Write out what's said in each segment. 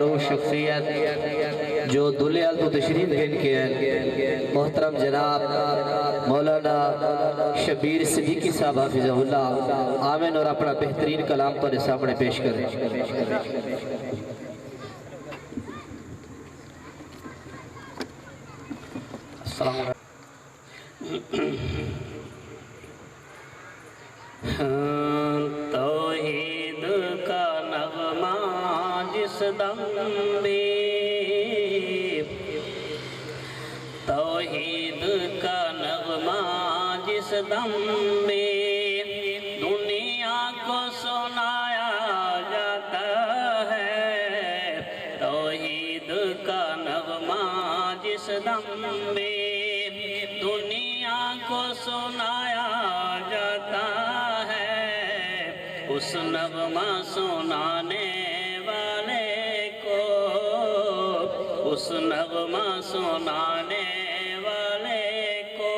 وہ شخصیت جو دلیال تو تشریف گھن کے ہیں محترم جناب مولانا شبیر صدیقی صاحب حافظہ اللہ آمین اور اپنا بہترین کلام تو سامنے پیش کریں. السلام علیکم. توحید کا نغمہ جس دم بھی توحید کا نغمہ جس دم بھی دنیا کو سنایا جاتا ہے. توحید کا نغمہ جس دم بھی دنیا کو سنایا جاتا ہے. اس نغمہ سنانے والے کو اس نغمہ سنانے والے کو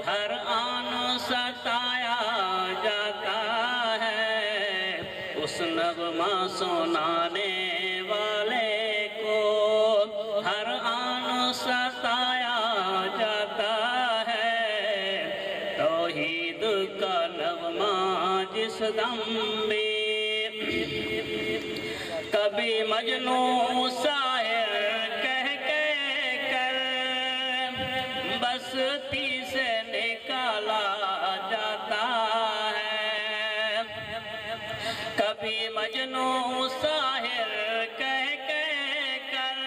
ہر آن ستایا جاتا ہے. اس نغمہ سنانے والے کو ہر آن ستایا جاتا ہے. توحید کا نغمہ جس دم بھی کبھی مجنوں شاعر کہہ کر بستی سے نکالا جاتا ہے. کبھی مجنوں شاعر کہہ کر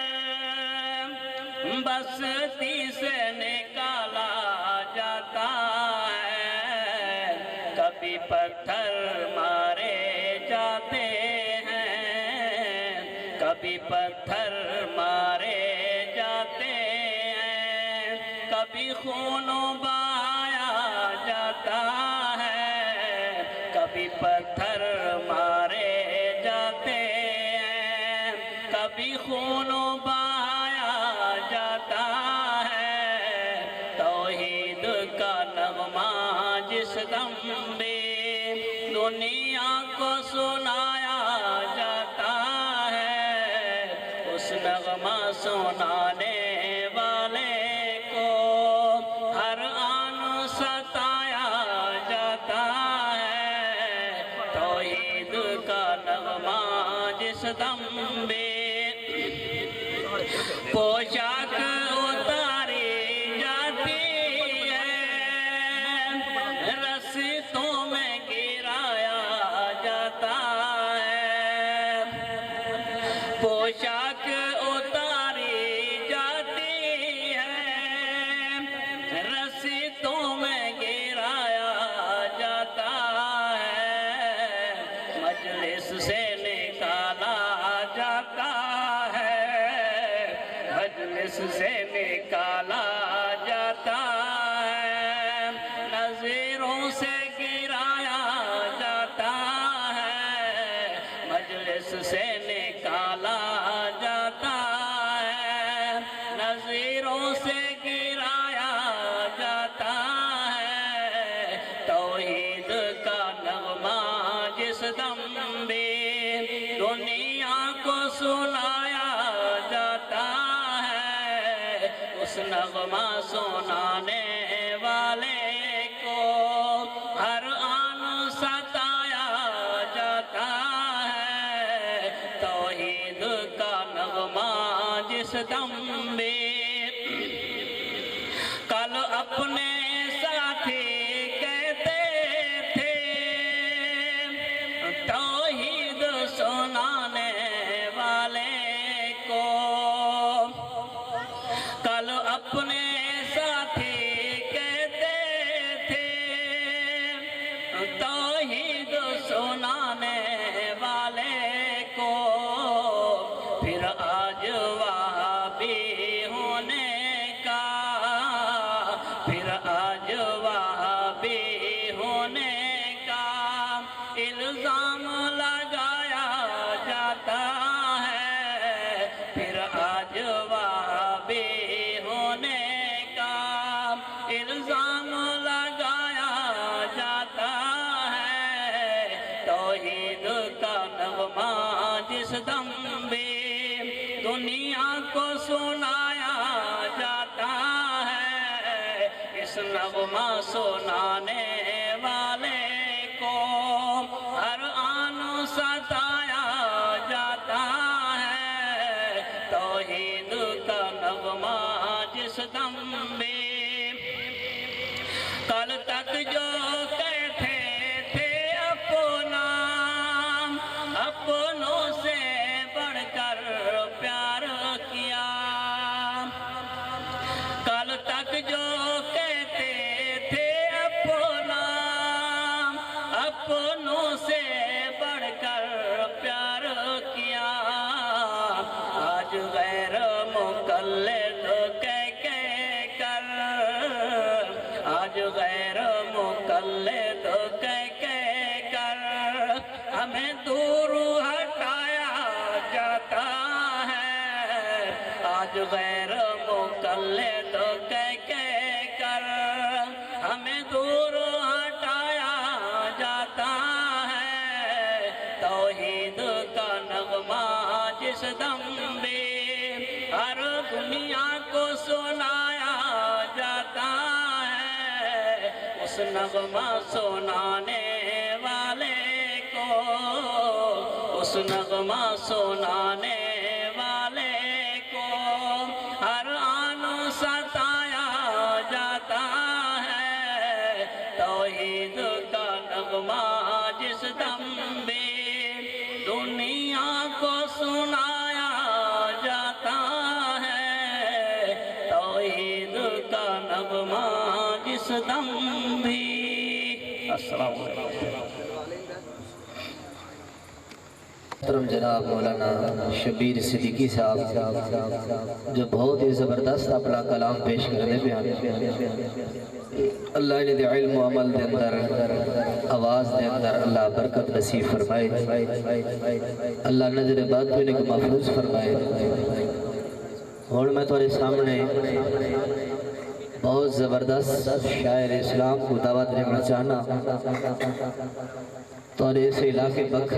بستی سے نکالا جاتا ہے. کبھی پتھر مارے جاتے ہیں کبھی پتھر مارے جاتے ہیں. کبھی خون بہایا جاتا ہے. کبھی پتھر مارے جاتے ہیں کبھی خون بہایا جاتا ہے. توحید کا نغمہ جس دم بھی دنیا کو سنایا جاتا ہے. اس نغمہ سنانے والے کو ہر آن ستایا جاتا ہے. توحید کا نغمہ جس دم بھی پوشاک اتاری جاتی ہے رسیتوں میں گرایا جاتا ہے. پوشاک اتاری جاتی ہے رسیتوں میں گرایا جاتا ہے. مجلس سے نکالا جاتا ہے. مجلس سے نکالا جاتا ہے. نظیروں سے گرایا جاتا ہے. مجلس سے نکالا جاتا ہے. نظیروں سے گرایا جاتا ہے. توحید کا نغمہ جس دم بھی دنیا کو سنایا جاتا ہے. اس نغمہ سنانے والے کو ہر آن ستایا جاتا ہے. توحید کا نغمہ جس دم بھی کل اپنے ساتھی کہتے تھے توحید سنانے والے کو. کل اپنے ساتھی کہتے تھے توحید سنانے والے کو. پھر آج وہابی ہونے کا پھر آج وہابی ہونے کا الزام لگایا جاتا ہے. پھر آج وہابی ہونے کا الزام لگایا جاتا ہے. توحید کا نغمہ جس دم بھی دنیا کو سنایا جاتا ہے، اس نغمہ سنانے والے کو ہر آن ستایا جاتا ہے، توحید کا نغمہ جس دم میں کل تک جو کہتے تھے اپنا، اپنوں سے بڑھ کر پیار کیا، کل تک جو کہتے تھے اپنا، اپنوں سے بڑھ کر پیار کیا، آج غیر مقلد کہہ کر، آج غیر مقلد کہہ کر ہمیں دور ہٹایا جاتا ہے، آج غیر مقلد کہہ کر ہمیں دور ہٹایا جاتا ہے، توحید کا نغمہ جس دم میں ہر دنیا کو سنایا جاتا ہے، اس نغمہ سنانے والے کو، اس نغمہ سنانے والے کو ہر آن ستایا جاتا ہے، توحید کا نغمہ جس دم میں دنیا کو سنایا جاتا ہے، توحید کا نغمہ جس دم بھی۔ السلام علیکم۔ محترم جناب مولانا شبیر صدیقی صاحب جو بہت ہی زبردست اپنا کلام پیش کرنے پہ اللہ نے دے علم و عمل دے اندر آواز دے اندر اللہ برکت نصیب فرمائے، اللہ نظر بات ہونے کو محفوظ فرمائے۔ اور میں تمہارے سامنے بہت زبردست شاعر اسلام کو دعوت دینا چاہنا، تو اس علاقے بکھر